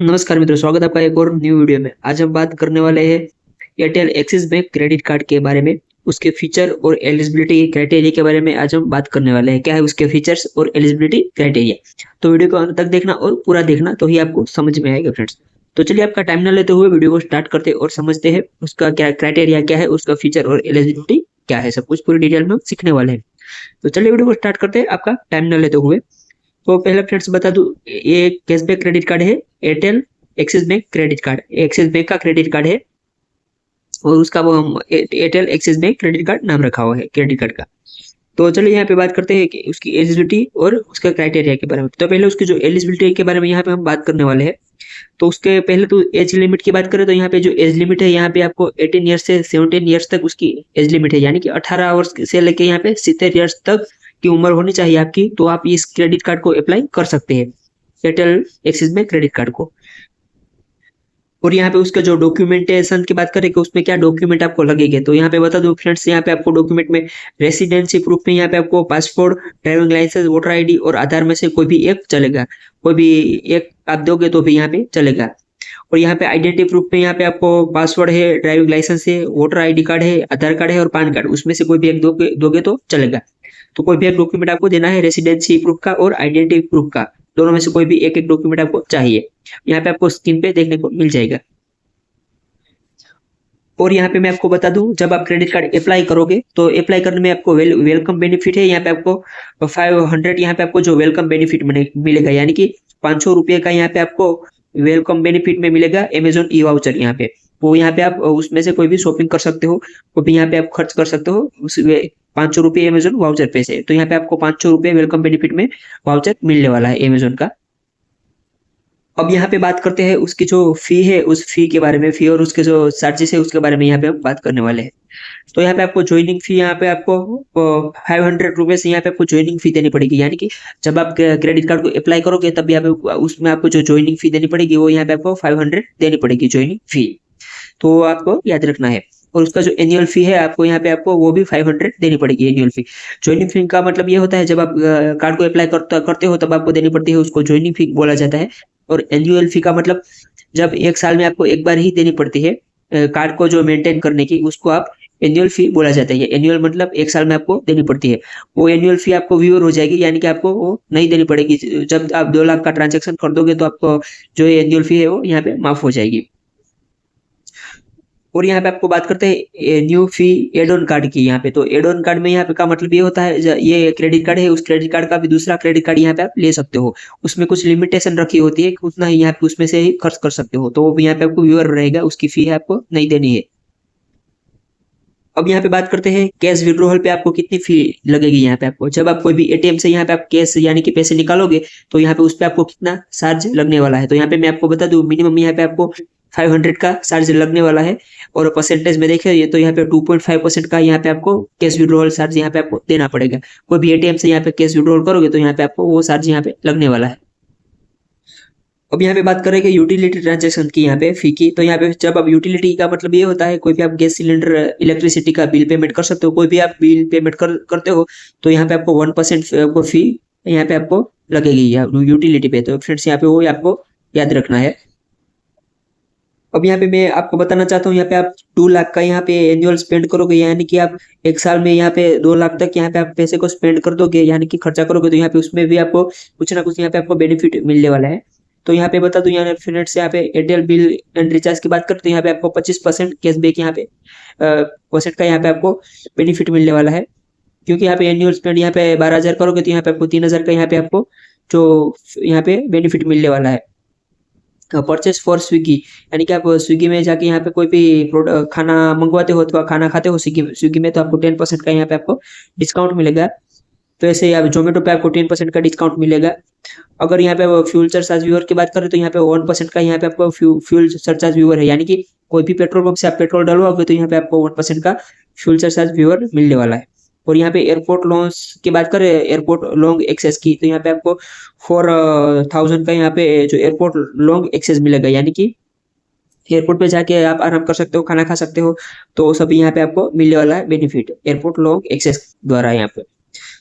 नमस्कार मित्रों, स्वागत है आपका एक और न्यू वीडियो में। आज हम बात करने वाले हैं Airtel axis bank credit card के बारे में, उसके फीचर और एलिजिबिलिटी क्राइटेरिया के बारे में आज हम बात करने वाले हैं। क्या है उसके फीचर्स और एलिजिबिलिटी क्राइटेरिया। तो वीडियो को अंत तक देखना और पूरा देखना, तो ही आपको समझ में आएगा फ्रेंड्स। तो चलिए आपका टाइम न लेते हुए वीडियो को स्टार्ट करते और समझते हैं उसका क्या क्राइटेरिया क्या है, उसका फीचर और एलिजिबिलिटी क्या है, सब कुछ पूरी डिटेल में हम सीखने वाले हैं। तो चलिए वीडियो को स्टार्ट करते हैं आपका टाइम न लेते हुए। तो पहले फ्रेंड्स बता दूं, ये कैशबैक क्रेडिट कार्ड है, Airtel axis bank credit card, axis bank का क्रेडिट कार्ड है और उसका वो हम Airtel axis bank credit card नाम रखा हुआ है क्रेडिट कार्ड का। तो चलिए यहाँ पे बात करते हैं कि उसकी एलिजिबिलिटी और उसका क्राइटेरिया के बारे में। तो पहले उसकी जो एलिजिबिलिटी के बारे में यहाँ पे हम बात करने वाले हैं। तो उसके पहले तो एज लिमिट की बात करें तो यहाँ पे जो एज लिमिट है, यहाँ पे आपको 18 ईयर्स से 17 ईयर्स तक उसकी एज लिमिट है, यानी कि 18 वर्ष से लेके यहाँ पे 70 ईयर्स तक की उम्र होनी चाहिए आपकी, तो आप इस क्रेडिट कार्ड को अप्लाई कर सकते हैं, Airtel axis bank credit card को। और यहाँ पे उसका जो डॉक्यूमेंटेशन की बात करें कि उसमें क्या डॉक्यूमेंट आपको लगेंगे, तो यहाँ पे बता दूं फ्रेंड्स, यहाँ पे आपको डॉक्यूमेंट में रेसिडेंसी प्रूफ में यहाँ पे आपको passport, driving licence, voter ID और आधार में से कोई भी एक चलेगा। कोई भी एक आप दोगे तो भी यहाँ पे चलेगा। और यहाँ पे आइडेंटिटी प्रूफ में यहाँ पे आपको पासवर्ड है, ड्राइविंग लाइसेंस है, वोटर आईडी कार्ड है, आधार कार्ड है और पैन कार्ड, उसमें से कोई भी एक दोगे तो चलेगा। तो कोई भी एक डॉक्यूमेंट आपको देना है, रेसिडेंसी प्रूफ का और आइडेंटिटी प्रूफ का, दोनों में से कोई भी एक एक डॉक्यूमेंट आपको चाहिए। यहाँ पे आपको स्क्रीन पे देखने को मिल जाएगा। और यहाँ पे मैं आपको बता दूं, जब आप क्रेडिट कार्ड अप्लाई करोगे तो अप्लाई करने में आपको वेलकम बेनिफिट है, यहाँ पे आपको 500 यहाँ पे आपको जो वेलकम बेनिफिट मिलेगा, यानी कि 500 रुपये का यहाँ पे आपको वेलकम बेनिफिट में मिलेगा अमेजोन ई वाउचर। यहाँ पे वो यहाँ पे आप उसमें से कोई भी शॉपिंग कर सकते हो, वो भी यहाँ पे आप खर्च कर सकते हो उस 500 रुपये अमेजोन वाउचर पे से। तो यहाँ पे आपको 500 रुपये वेलकम बेनिफिट में वाउचर मिलने वाला है अमेजोन का। अब यहाँ पे बात करते हैं उसकी जो फी है, उस फी के बारे में, फी और उसके जो चार्जेस है उसके बारे में यहाँ पे हम बात करने वाले हैं। तो यहाँ पे आपको ज्वाइनिंग फी यहाँ पे आपको 500 रुपये से यहाँ पे आपको ज्वाइनिंग फी देनी पड़ेगी, यानी कि जब आप क्रेडिट कार्ड को अप्लाई करोगे तब यहाँ पे उसमें आपको जो ज्वाइनिंग फी देनी पड़ेगी वो यहाँ पे आपको 500 देनी पड़ेगी ज्वाइनिंग फी। तो आपको याद रखना है। और उसका जो एनुअल फी है आपको यहाँ पे आपको वो भी 500 देनी पड़ेगी एनुअल फी। ज्वाइनिंग फी का मतलब ये होता है, जब आप कार्ड को अप्लाई करते हो तब आपको देनी पड़ती है, उसको ज्वाइनिंग फी बोला जाता है। और एनुअल फी का मतलब जब एक साल में आपको एक बार ही देनी पड़ती है कार्ड को जो मेंटेन करने की, उसको आप एनुअल फी बोला जाता है। एनुअल मतलब एक साल में आपको देनी पड़ती है। वो एनुअल फी आपको व्यूअर हो जाएगी, यानी कि आपको वो नहीं देनी पड़ेगी। जब आप 2 लाख का ट्रांजेक्शन कर दोगे तो आपको जो एनुअल फी है वो यहाँ पे माफ हो जाएगी। और यहाँ पे आपको बात करते हैं new fee add on card की। यहाँ पे तो एड ऑन कार्ड में यहाँ पे का मतलब ये होता है, ये क्रेडिट कार्ड है, उस क्रेडिट कार्ड का भी दूसरा क्रेडिट कार्ड यहाँ पे आप ले सकते हो। उसमें कुछ लिमिटेशन रखी होती है कि उतना ही यहाँ पे उसमें से ही खर्च कर सकते हो, तो वो भी यहाँ पे आपको व्यूअर रहेगा, उसकी फी है आपको नहीं देनी है। अब यहाँ पे बात करते हैं कैश विड्रॉल पे आपको कितनी फी लगेगी। यहाँ पे आपको जब आप कोई भी एटीएम से यहाँ पे आप कैश यानी कि पैसे निकालोगे तो यहाँ पे उस पे आपको कितना चार्ज लगने वाला है। तो यहाँ पे मैं आपको बता दूं, मिनिमम यहाँ पे आपको 500 का चार्ज लगने वाला है। और परसेंटेज में देखें ये तो यहाँ पे 2.5% का यहाँ पे आपको कैश विड्रॉल चार्ज यहाँ पे आपको देना पड़ेगा। कोई भी एटीएम से यहाँ पे कैश विड्रॉल करोगे तो यहाँ पे आपको वो चार्ज यहाँ पे लगने वाला है। अब यहाँ पे बात करेंगे यूटिलिटी ट्रांजैक्शन की, यहाँ पे फी की। तो यहाँ पे जब आप यूटिलिटी का मतलब ये होता है, कोई भी आप गैस सिलेंडर, इलेक्ट्रिसिटी का बिल पेमेंट कर सकते हो, कोई भी आप बिल पेमेंट करते हो तो यहाँ पे आपको 1% आपको फी यहाँ पे आपको लगेगी यूटिलिटी पे। तो फ्रेंड्स यहाँ पे वो आपको याद रखना है। अब यहाँ पे मैं आपको बताना चाहता हूँ, यहाँ पे आप 2 लाख का यहाँ पे एनुअल स्पेंड करोगे, यानी कि आप एक साल में यहाँ पे 2 लाख तक यहाँ पे आप पैसे को स्पेंड कर दोगे, यानी कि खर्चा करोगे, तो यहाँ पे उसमें भी आपको कुछ ना कुछ यहाँ पे आपको बेनिफिट मिलने वाला है। तो यहाँ पे बता दूं, यहाँ फ्रेंड्स यहाँ पे एयरटेल बिल एंड रिचार्ज की बात करते हैं, यहाँ पे आपको 25% कैशबैक यहाँ पे परसेंट का यहाँ पे आपको बेनिफिट मिलने वाला है। क्योंकि यहाँ पे एनुअल स्पेंड यहाँ पे 12,000 करोगे तो यहाँ पे आपको 3,000 का यहाँ पे आपको जो यहाँ पे बेनिफिट मिलने वाला है। परचेस फॉर स्विगी, यानी कि आप स्विगी में जाके यहाँ पे कोई भी खाना मंगवाते हो अथवा खाना खाते हो स्विगी में, तो आपको 10% का यहाँ पे आपको डिस्काउंट मिलेगा। तो ऐसे आप जोमेटो पे आपको 10% का डिस्काउंट मिलेगा। अगर यहाँ पे फ्यूल सरचार्ज व्यूअर की बात करें तो यहाँ पे 1% का यहाँ पे आपको फ्यूल सरचार्ज व्यूअर है, यानी कि कोई भी पेट्रोल पंप से आप पेट्रोल डलवाओगे तो यहाँ पे आपको 1% का फ्यूल सरचार्ज व्यूअर मिलने वाला है। और यहाँ पे एयरपोर्ट लोन्स की बात करें, एयरपोर्ट लॉन्ग एक्सेस की, तो यहाँ पे आपको 4,000 का यहाँ पे जो एयरपोर्ट लॉन्ग एक्सेस मिलेगा, यानी कि एयरपोर्ट पे जाके आप आराम कर सकते हो, खाना खा सकते हो। तो सब यहाँ पे आपको मिलने वाला है बेनिफिट एयरपोर्ट लॉन्ग एक्सेस द्वारा यहाँ पे।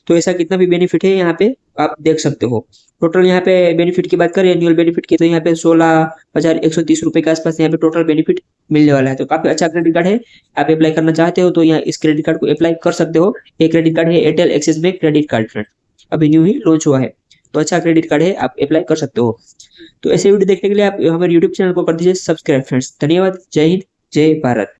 तो ऐसा कितना भी बेनिफिट है यहाँ पे आप देख सकते हो। टोटल यहाँ पे बेनिफिट की बात करें एनुअल बेनिफिट की, तो यहाँ पे 16,130 रुपए के आसपास यहाँ पे टोटल बेनिफिट मिलने वाला है। तो काफी अच्छा क्रेडिट कार्ड है। आप अप्लाई करना चाहते हो तो यहाँ इस क्रेडिट कार्ड को अप्लाई कर सकते हो। ये क्रेडिट कार्ड है Airtel axis bank credit card friend, अभी न्यू ही लॉन्च हुआ है। तो अच्छा क्रेडिट कार्ड है, आप अप्लाई कर सकते हो। तो ऐसे वीडियो देखने के लिए आप हमारे यूट्यूब चैनल को कर दीजिए सब्सक्राइब फ्रेंड्स। धन्यवाद। जय हिंद, जय भारत।